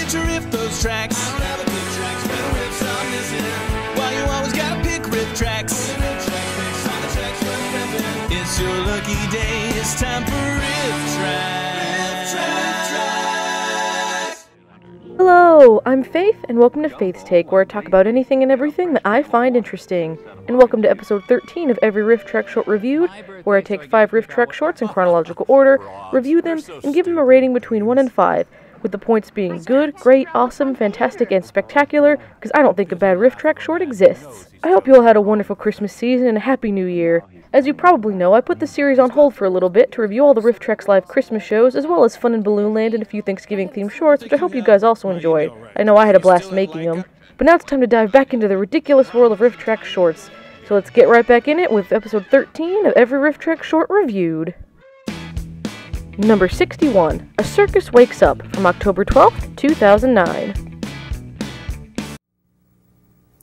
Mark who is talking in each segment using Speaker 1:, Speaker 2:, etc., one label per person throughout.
Speaker 1: get to riff those tracks. I don't have a good tracks, better riffs on this here. Why you always gotta pick Rifftrax? It's your lucky day, it's time for Rifftrax.
Speaker 2: Hello, I'm Faith, and welcome to Faith's Take, where I talk about anything and everything that I find interesting. And welcome to episode 13 of Every Rifftrax Short Reviewed, where I take 5 Rifftrax shorts in chronological order, review them, and give them a rating between 1 and 5, with the points being good, great, awesome, fantastic, and spectacular, because I don't think a bad Rifftrax short exists. I hope you all had a wonderful Christmas season and a Happy New Year. As you probably know, I put the series on hold for a little bit to review all the Rifftrax Live Christmas shows, as well as Fun in Balloon Land and a few Thanksgiving-themed shorts, which I hope you guys also enjoyed. I know I had a blast making them. But now it's time to dive back into the ridiculous world of Rifftrax shorts. So let's get right back in it with episode 13 of Every Rifftrax Short Reviewed. Number 61, A Circus Wakes Up, from October 12th, 2009.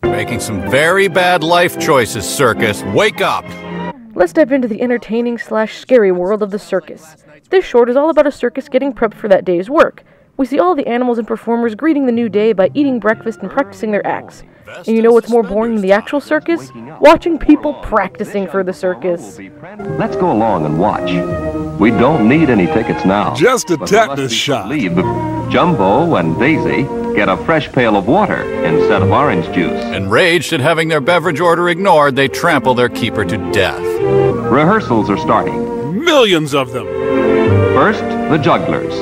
Speaker 3: Making some very bad life choices, Circus. Wake up!
Speaker 2: Let's dive into the entertaining/scary world of the circus. This short is all about a circus getting prepped for that day's work. We see all the animals and performers greeting the new day by eating breakfast and practicing their acts. And you know what's more boring than the actual circus? Watching people practicing for the circus.
Speaker 4: Let's go along and watch. We don't need any tickets now.
Speaker 5: Just a tetanus shot.
Speaker 4: Jumbo and Daisy get a fresh pail of water instead of orange juice.
Speaker 3: Enraged at having their beverage order ignored, they trample their keeper to death.
Speaker 4: Rehearsals are starting.
Speaker 5: Millions of them.
Speaker 4: First, the jugglers.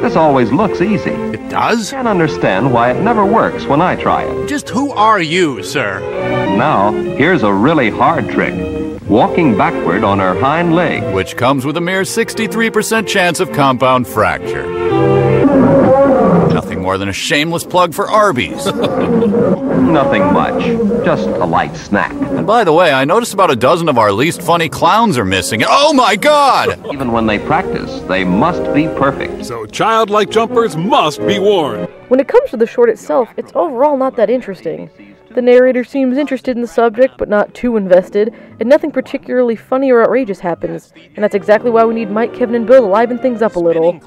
Speaker 4: This always looks easy.
Speaker 6: It does?
Speaker 4: I can't understand why it never works when I try it.
Speaker 6: Just who are you, sir?
Speaker 4: Now, here's a really hard trick. Walking backward on her hind leg.
Speaker 3: Which comes with a mere 63% chance of compound fracture. Nothing more than a shameless plug for Arby's.
Speaker 4: Nothing much. Just a light snack.
Speaker 3: And by the way, I noticed about a dozen of our least funny clowns are missing. Oh my god!
Speaker 4: Even when they practice, they must be perfect.
Speaker 5: So childlike jumpers must be worn.
Speaker 2: When it comes to the short itself, it's overall not that interesting. The narrator seems interested in the subject, but not too invested, and nothing particularly funny or outrageous happens. And that's exactly why we need Mike, Kevin, and Bill to liven things up a little.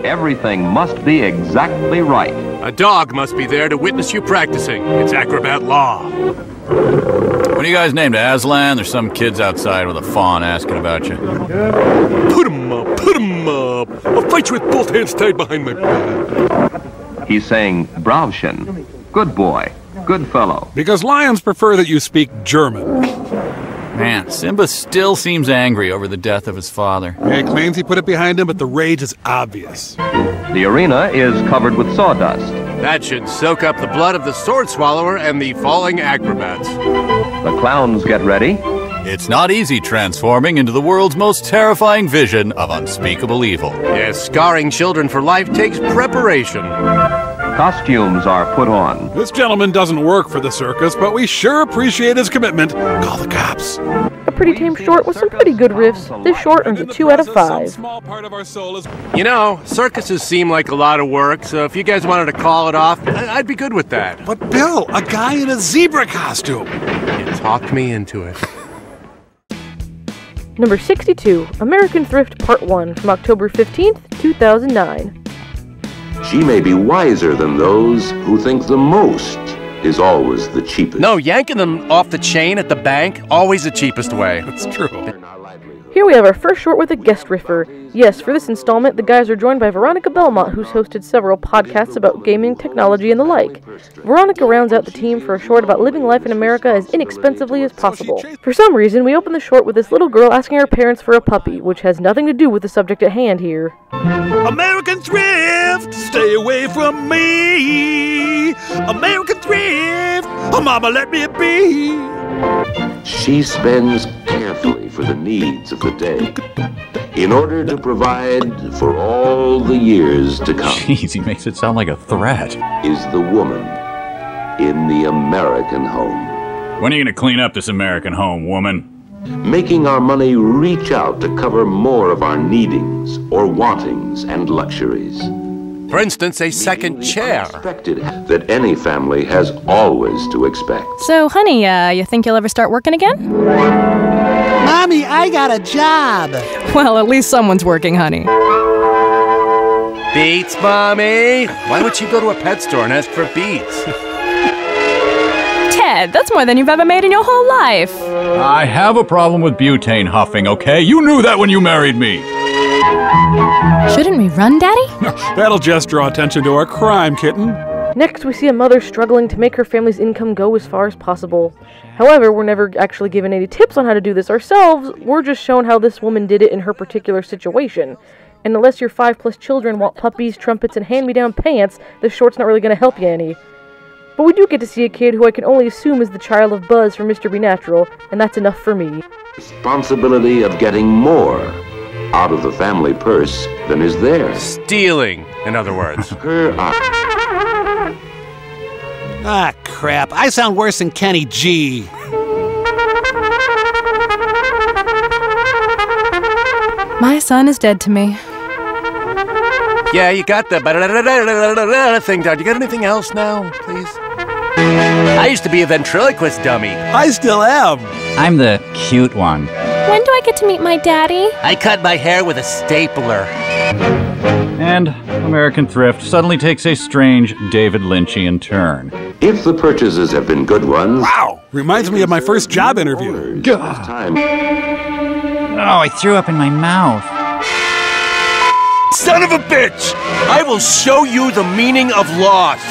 Speaker 4: Everything must be exactly right.
Speaker 6: A dog must be there to witness you practicing. It's acrobat law.
Speaker 3: What are you guys named? Aslan? There's some kids outside with a fawn asking about you.
Speaker 5: Put 'em up, put 'em up. I'll fight you with both hands tied behind my back.
Speaker 4: He's saying, Bravchen. Good boy. Good fellow.
Speaker 5: Because lions prefer that you speak German.
Speaker 3: Man, Simba still seems angry over the death of his father.
Speaker 5: He claims he put it behind him, but the rage is obvious.
Speaker 4: The arena is covered with sawdust.
Speaker 6: That should soak up the blood of the sword swallower and the falling acrobats.
Speaker 4: The clowns get ready.
Speaker 3: It's not easy transforming into the world's most terrifying vision of unspeakable evil.
Speaker 6: Yes, scarring children for life takes preparation.
Speaker 4: Costumes are put on.
Speaker 5: This gentleman doesn't work for the circus, but we sure appreciate his commitment. Call the cops.
Speaker 2: A pretty tame short with some pretty good riffs. This short earns a 2 out of 5.
Speaker 6: You know, circuses seem like a lot of work, so if you guys wanted to call it off, I'd be good with that.
Speaker 5: But Bill, a guy in a zebra costume.
Speaker 6: You talked me into it.
Speaker 2: Number 62, American Thrift Part 1, from October 15th, 2009.
Speaker 7: She may be wiser than those who think the most is always the cheapest.
Speaker 6: No, yanking them off the chain at the bank, always the cheapest way.
Speaker 5: That's true.
Speaker 2: Here we have our first short with a guest riffer. Yes, for this installment, the guys are joined by Veronica Belmont, who's hosted several podcasts about gaming, technology, and the like. Veronica rounds out the team for a short about living life in America as inexpensively as possible. For some reason, we open the short with this little girl asking her parents for a puppy, which has nothing to do with the subject at hand here.
Speaker 1: American Thrift, stay away from me. American Thrift, oh mama, let me be.
Speaker 7: She spends carefully for the needs of the day in order to provide for all the years to come.
Speaker 3: Jeez, he makes it sound like a threat.
Speaker 7: Is the woman in the American home.
Speaker 3: When are you going to clean up this American home, woman?
Speaker 7: Making our money reach out to cover more of our needings or wantings and luxuries.
Speaker 6: For instance, a second chair.
Speaker 7: Expected that any family has always to expect.
Speaker 8: So, honey, you think you'll ever start working again?
Speaker 9: Mommy, I got a job.
Speaker 8: Well, at least someone's working, honey.
Speaker 6: Beets, Mommy! Why would she go to a pet store and ask for beets?
Speaker 8: Ted, that's more than you've ever made in your whole life.
Speaker 3: I have a problem with butane huffing, okay? You knew that when you married me.
Speaker 8: Shouldn't we run, Daddy?
Speaker 1: That'll just draw attention to our crime, kitten.
Speaker 2: Next, we see a mother struggling to make her family's income go as far as possible. However, we're never actually given any tips on how to do this ourselves. We're just shown how this woman did it in her particular situation. And unless your 5+ children want puppies, trumpets, and hand-me-down pants, this short's not really going to help you any. But we do get to see a kid who I can only assume is the child of Buzz from Mr. Be Natural, and that's enough for me.
Speaker 7: Responsibility of getting more out of the family purse than is theirs.
Speaker 6: Stealing, in other words.
Speaker 7: Her
Speaker 1: Ah, crap. I sound worse than Kenny G.
Speaker 8: My son is dead to me.
Speaker 6: Yeah, you got the thing down. You got anything else now, please? I used to be a ventriloquist dummy.
Speaker 1: I still am.
Speaker 3: I'm the cute one.
Speaker 8: When do I get to meet my daddy?
Speaker 6: I cut my hair with a stapler.
Speaker 3: And American Thrift suddenly takes a strange David Lynchian turn.
Speaker 7: If the purchases have been good ones...
Speaker 1: Wow. Reminds me of my first job interview.
Speaker 7: Time.
Speaker 3: Oh, I threw up in my mouth.
Speaker 6: Son of a bitch! I will show you the meaning of loss.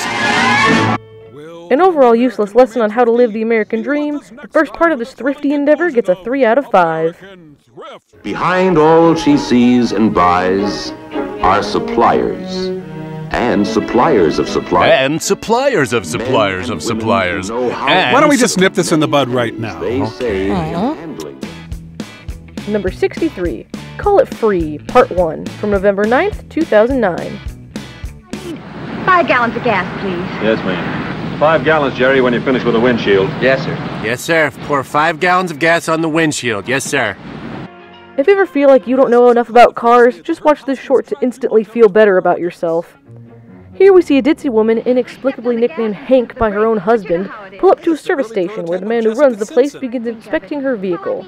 Speaker 2: An overall useless lesson on how to live the American dream, the first part of this thrifty endeavor gets a 3 out of 5.
Speaker 7: Behind all she sees and buys are suppliers. And suppliers of suppliers.
Speaker 6: And suppliers of suppliers of suppliers.
Speaker 1: Why don't we just nip this in the bud right now?
Speaker 7: They say handling.
Speaker 2: Number 63, Call It Free, Part 1, from November 9th, 2009.
Speaker 9: 5 gallons of gas, please.
Speaker 10: Yes, ma'am. 5 gallons, Jerry, when you finish with the windshield.
Speaker 6: Yes, sir. Yes, sir. Pour 5 gallons of gas on the windshield. Yes, sir.
Speaker 2: If you ever feel like you don't know enough about cars, just watch this short to instantly feel better about yourself. Here we see a ditzy woman, inexplicably nicknamed Hank by her own husband, pull up to a service station where the man who runs the place begins inspecting her vehicle.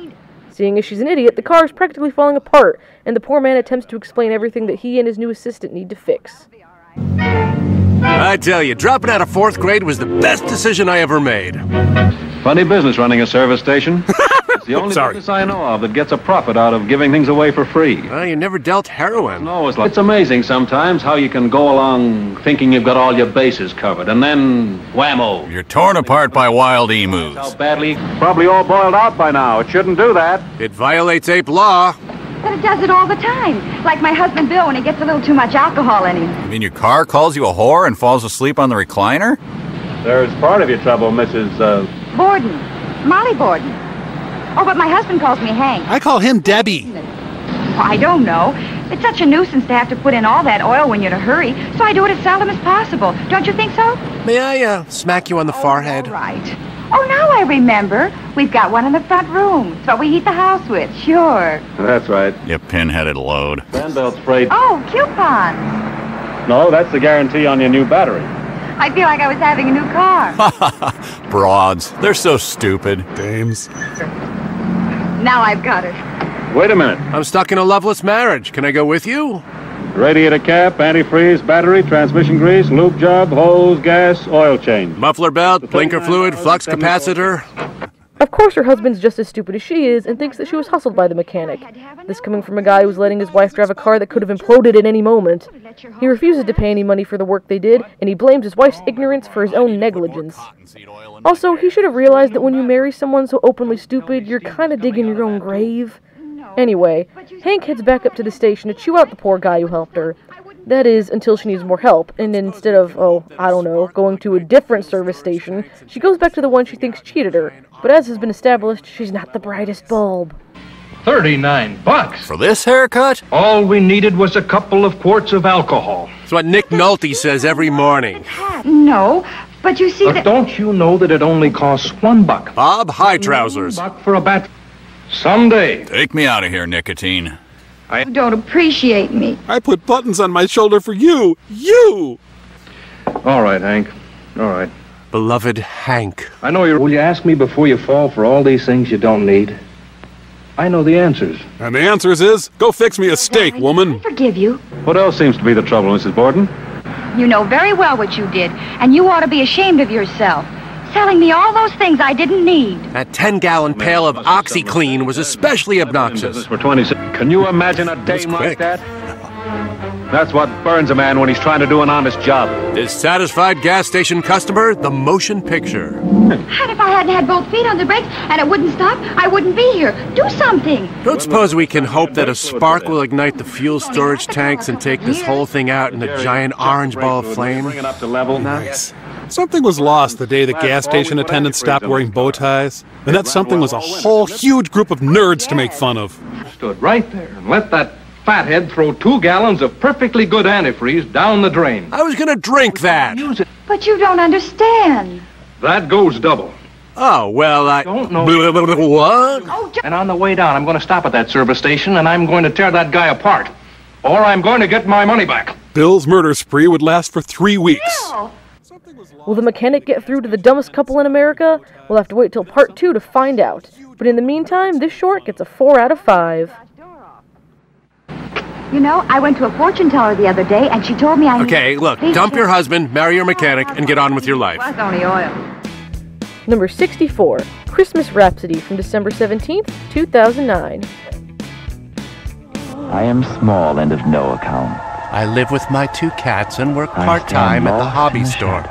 Speaker 2: Seeing as she's an idiot, the car is practically falling apart, and the poor man attempts to explain everything that he and his new assistant need to fix.
Speaker 6: I tell you, dropping out of 4th grade was the best decision I ever made.
Speaker 10: Funny business running a service station. It's the only business I know of that gets a profit out of giving things away for free.
Speaker 6: Well, you never dealt heroin.
Speaker 10: No, it's amazing sometimes how you can go along thinking you've got all your bases covered, and then whammo.
Speaker 3: You're torn apart by wild emus.
Speaker 10: How badly? Probably all boiled out by now. It shouldn't do that.
Speaker 6: It violates ape law.
Speaker 9: But it does it all the time. Like my husband Bill when he gets a little too much alcohol in him.
Speaker 3: You mean your car calls you a whore and falls asleep on the recliner?
Speaker 10: There's part of your trouble, Mrs.
Speaker 9: Borden. Molly Borden. Oh, but my husband calls me Hank.
Speaker 1: I call him Debbie.
Speaker 9: Well, I don't know. It's such a nuisance to have to put in all that oil when you're in a hurry, so I do it as seldom as possible. Don't you think so?
Speaker 6: May I, smack you on the forehead?
Speaker 9: All right. Oh, now I remember. We've got one in the front room. It's what we heat the house with, sure.
Speaker 10: That's right.
Speaker 3: You pinheaded load.
Speaker 10: Sandbelt sprayed.
Speaker 9: Oh, coupons.
Speaker 10: No, that's the guarantee on your new battery.
Speaker 9: I feel like I was having a new car.
Speaker 3: Broads. They're so stupid.
Speaker 1: Dames.
Speaker 9: Now I've got it.
Speaker 10: Wait a minute.
Speaker 6: I'm stuck in a loveless marriage. Can I go with you?
Speaker 10: Radiator cap, antifreeze, battery, transmission grease, lube job, hose, gas, oil change.
Speaker 6: Muffler belt, blinker fluid, flux capacitor.
Speaker 2: Of course her husband's just as stupid as she is and thinks that she was hustled by the mechanic. This coming from a guy who's letting his wife drive a car that could have imploded at any moment. He refuses to pay any money for the work they did, and he blames his wife's ignorance for his own negligence. Also, he should have realized that when you marry someone so openly stupid, you're kinda digging your own grave. Anyway, Hank heads back up to the station to chew out the poor guy who helped her. That is, until she needs more help, and instead of, going to a different service station, she goes back to the one she thinks cheated her. But as has been established, she's not the brightest bulb.
Speaker 11: $39.
Speaker 3: For this haircut?
Speaker 11: All we needed was a couple of quarts of alcohol.
Speaker 6: That's what Nick Nolte says every morning.
Speaker 9: No, but you see
Speaker 11: But don't you know that it only costs $1?
Speaker 6: Bob High Trousers.
Speaker 11: $1 for a bat. Someday.
Speaker 3: Take me out of here, nicotine.
Speaker 9: You don't appreciate me.
Speaker 1: I put buttons on my shoulder for you. You!
Speaker 10: All right, Hank. All right.
Speaker 6: Beloved Hank.
Speaker 10: I know you're... Will you ask me before you fall for all these things you don't need?
Speaker 11: I know the answers.
Speaker 5: And the answer is, go fix me a steak, woman.
Speaker 9: I forgive you.
Speaker 10: What else seems to be the trouble, Mrs. Borden?
Speaker 9: You know very well what you did, and you ought to be ashamed of yourself. Selling me all those things I didn't need.
Speaker 6: That 10-gallon pail of OxyClean was especially obnoxious.
Speaker 10: For 26. Can you imagine a dame like that? That's what burns a man when he's trying to do an honest job.
Speaker 6: Dissatisfied gas station customer, the motion picture.
Speaker 9: And if I hadn't had both feet on the brakes and it wouldn't stop, I wouldn't be here. Do something.
Speaker 6: Don't suppose we can hope that a spark will ignite the fuel storage tanks and take this whole thing out in a giant orange ball of flame?
Speaker 5: Nice. Something was lost the day the gas station attendants stopped wearing bow ties, and that something was a whole huge group of nerds to make fun of.
Speaker 11: Stood right there and let that fathead throw 2 gallons of perfectly good antifreeze down the drain.
Speaker 6: I was gonna drink that.
Speaker 9: But you don't understand.
Speaker 11: That goes double.
Speaker 6: Oh, well, I
Speaker 11: don't know.
Speaker 6: What?
Speaker 11: And on the way down, I'm going to stop at that service station and I'm going to tear that guy apart. Or I'm going to get my money back.
Speaker 5: Bill's murder spree would last for 3 weeks.
Speaker 9: Bill!
Speaker 2: Will the mechanic get through to the dumbest couple in America? We'll have to wait till part 2 to find out. But in the meantime, this short gets a 4 out of 5.
Speaker 9: You know, I went to a fortune teller the other day, and she told me I
Speaker 6: Okay, look, dump your husband, marry your mechanic, and get on with your life.
Speaker 9: Plus only oil.
Speaker 2: Number 64, Christmas Rhapsody from December 17th, 2009.
Speaker 12: I am small and of no account.
Speaker 6: I live with my 2 cats and work part-time at the hobby store.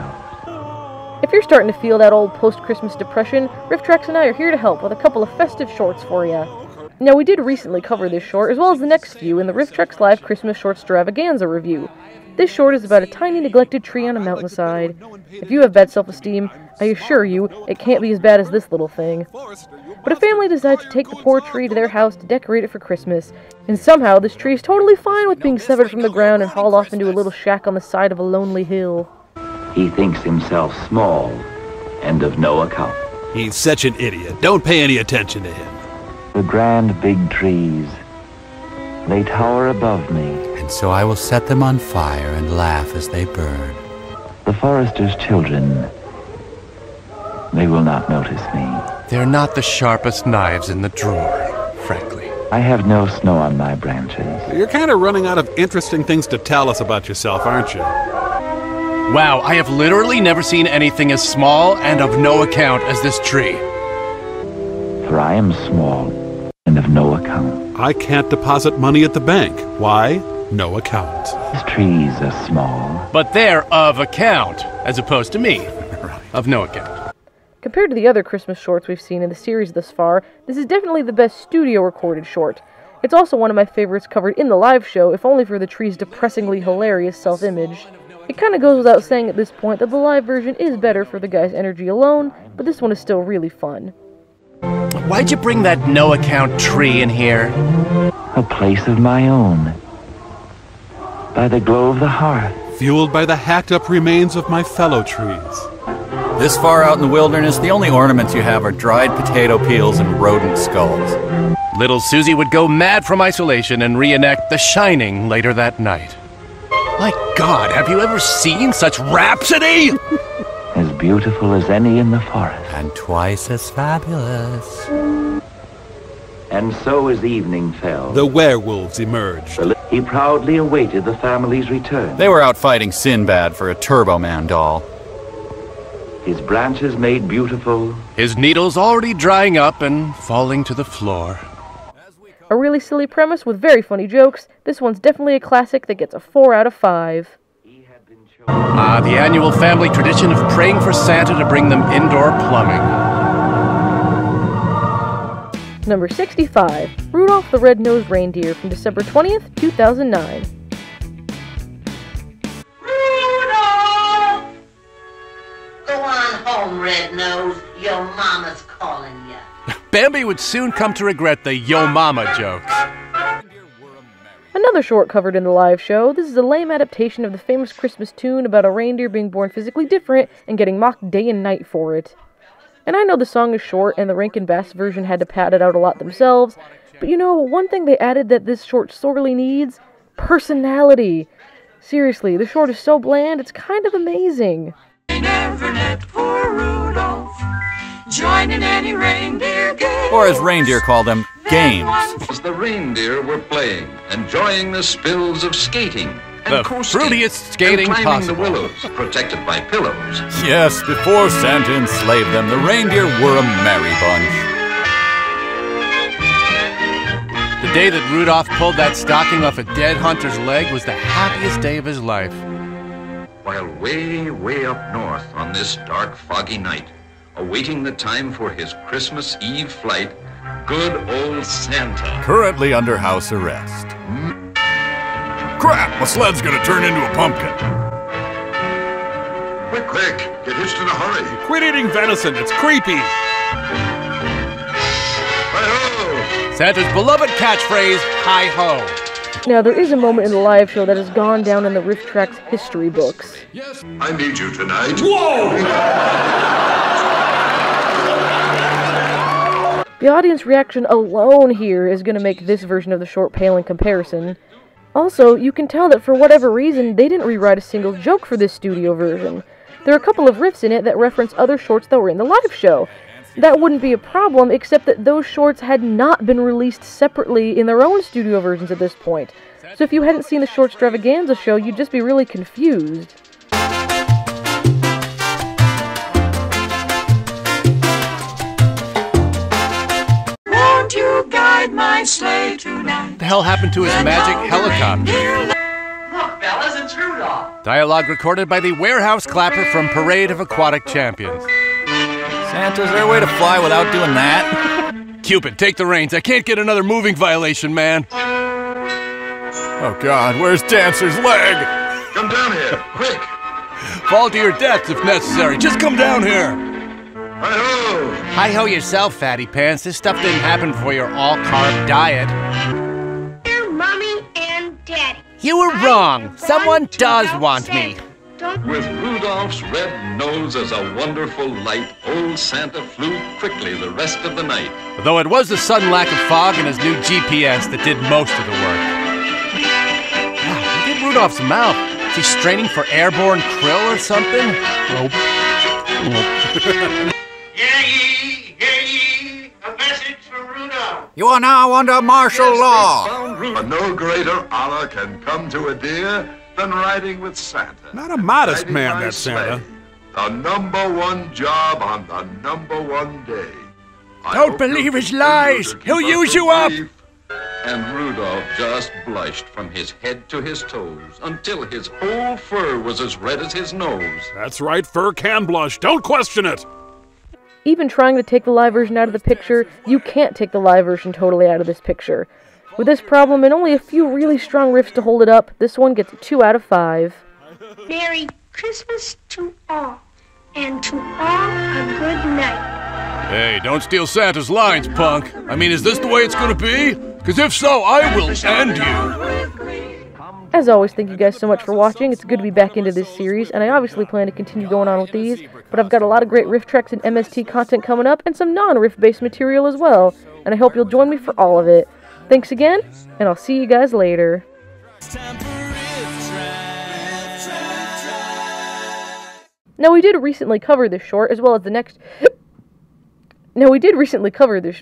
Speaker 2: If you're starting to feel that old post-Christmas depression, Rifftrax and I are here to help with a couple of festive shorts for you. Now, we did recently cover this short, as well as the next few, in the Rifftrax Live Christmas Short Stravaganza review. This short is about a tiny neglected tree on a mountainside. If you have bad self-esteem, I assure you, it can't be as bad as this little thing. But a family decides to take the poor tree to their house to decorate it for Christmas, and somehow this tree is totally fine with being severed from the ground and hauled off into a little shack on the side of a lonely hill.
Speaker 12: He thinks himself small and of no account.
Speaker 1: He's such an idiot. Don't pay any attention to him.
Speaker 12: The grand big trees, they tower above me.
Speaker 3: And so I will set them on fire and laugh as they burn.
Speaker 12: The forester's children, they will not notice me.
Speaker 6: They're not the sharpest knives in the drawer, frankly.
Speaker 12: I have no snow on my branches.
Speaker 5: You're kind of running out of interesting things to tell us about yourself, aren't you?
Speaker 6: Wow, I have literally never seen anything as small and of no account as this tree.
Speaker 12: For I am small and of no account.
Speaker 5: I can't deposit money at the bank. Why? No account.
Speaker 12: These trees are small.
Speaker 6: But they're of account, as opposed to me, of no account.
Speaker 2: Compared to the other Christmas shorts we've seen in the series thus far, this is definitely the best studio-recorded short. It's also one of my favorites covered in the live show, if only for the tree's depressingly hilarious self-image. It kinda goes without saying at this point that the live version is better for the guy's energy alone, but this one is still really fun.
Speaker 6: Why'd you bring that no-account tree in here?
Speaker 12: A place of my own. By the glow of the hearth.
Speaker 5: Fueled by the hacked-up remains of my fellow trees.
Speaker 3: This far out in the wilderness, the only ornaments you have are dried potato peels and rodent skulls.
Speaker 6: Little Susie would go mad from isolation and reenact The Shining later that night. My God, have you ever seen such rhapsody?
Speaker 12: As beautiful as any in the forest.
Speaker 3: And twice as fabulous.
Speaker 12: And so as evening fell,
Speaker 5: the werewolves emerged.
Speaker 12: He proudly awaited the family's return.
Speaker 3: They were out fighting Sinbad for a Turbo Man doll.
Speaker 12: His branches made beautiful.
Speaker 6: His needles already drying up and falling to the floor.
Speaker 2: A really silly premise with very funny jokes. This one's definitely a classic that gets a 4 out of 5.
Speaker 6: The annual family tradition of praying for Santa to bring them indoor plumbing.
Speaker 2: Number 65, Rudolph the Red-Nosed Reindeer from December 20th, 2009.
Speaker 13: Rudolph! Go on home, Red-Nosed. Your mama's calling you.
Speaker 6: Bambi would soon come to regret the Yo Mama jokes.
Speaker 2: Another short covered in the live show. This is a lame adaptation of the famous Christmas tune about a reindeer being born physically different and getting mocked day and night for it. And I know the song is short and the Rankin Bass version had to pad it out a lot themselves, but you know, one thing they added that this short sorely needs? Personality. Seriously, the short is so bland, it's kind of amazing.
Speaker 13: Never net for Rudolph.
Speaker 14: join in any reindeer game.
Speaker 3: Or as reindeer call them, games.
Speaker 7: As the reindeer were playing, enjoying the spills of skating.
Speaker 6: The fruitiest skating
Speaker 7: and climbing
Speaker 6: possible.
Speaker 7: the willows, protected by pillows.
Speaker 3: Yes, before Santa enslaved them, the reindeer were a merry bunch.
Speaker 6: The day that Rudolph pulled that stocking off a dead hunter's leg was the happiest day of his life.
Speaker 7: While way, way up north on this dark, foggy night, awaiting the time for his Christmas Eve flight, good old Santa.
Speaker 3: Currently under house arrest. Crap, my sled's gonna turn into a pumpkin.
Speaker 1: Quick, quick, get hitched in a hurry. Quit eating venison, it's creepy.
Speaker 6: Santa's beloved catchphrase, hi-ho.
Speaker 2: Now, there is a moment in the live show that has gone down in the Rifftrax history books.
Speaker 1: I need you tonight. Whoa!
Speaker 2: The audience reaction alone here is going to make this version of the short pale in comparison. Also, you can tell that for whatever reason, they didn't rewrite a single joke for this studio version. There are a couple of riffs in it that reference other shorts that were in the live show. That wouldn't be a problem, except that those shorts had not been released separately in their own studio versions at this point. So if you hadn't seen the Shortstravaganza show, you'd just be really confused.
Speaker 14: Won't you guide my sleigh tonight?
Speaker 6: What the hell happened to his magic helicopter?
Speaker 13: Look, fellas, it's Rudolph.
Speaker 6: Dialogue recorded by the warehouse clapper from Parade of Aquatic Champions.
Speaker 3: Santa, is there a way to fly without doing that?
Speaker 6: Cupid, take the reins. I can't get another moving violation, man.
Speaker 3: Oh God, where's Dancer's leg?
Speaker 1: Come down here, quick.
Speaker 6: Fall to your death if necessary. Just come down here.
Speaker 1: Hi-ho!
Speaker 6: Hi-ho yourself, fatty pants. This stuff didn't happen for your all-carb diet.
Speaker 13: Dear Mommy and Daddy.
Speaker 6: You were wrong. Someone does want me.
Speaker 7: With Rudolph's red nose as a wonderful light, old Santa flew quickly the rest of the night.
Speaker 6: Though it was the sudden lack of fog and his new GPS that did most of the work. Wow, look at Rudolph's mouth. Is he straining for airborne krill or something?
Speaker 13: Hear ye, a message from Rudolph.
Speaker 3: You are now under martial law.
Speaker 1: But no greater honor can come to a deer than riding with Santa. Not a modest man, that Santa. The #1 job on the #1 day.
Speaker 6: Don't believe his lies. He'll use you up.
Speaker 7: And Rudolph just blushed from his head to his toes until his whole fur was as red as his nose.
Speaker 1: That's right, fur can blush. Don't question it.
Speaker 2: Even trying to take the live version out of the picture, you can't take the live version totally out of this picture. With this problem and only a few really strong riffs to hold it up, this one gets a 2 out of 5.
Speaker 13: Merry Christmas to all, and to all a good night.
Speaker 6: Hey, don't steal Santa's lines, punk. I mean, is this the way it's gonna be? Because if so, I will end you.
Speaker 2: As always, thank you guys so much for watching. It's good to be back into this series, and I obviously plan to continue going on with these, but I've got a lot of great Rifftrax and MST content coming up, and some non-riff-based material as well, and I hope you'll join me for all of it. Thanks again, and I'll see you guys later. Now, we did recently cover this short, as well as the next... Now, we did recently cover this...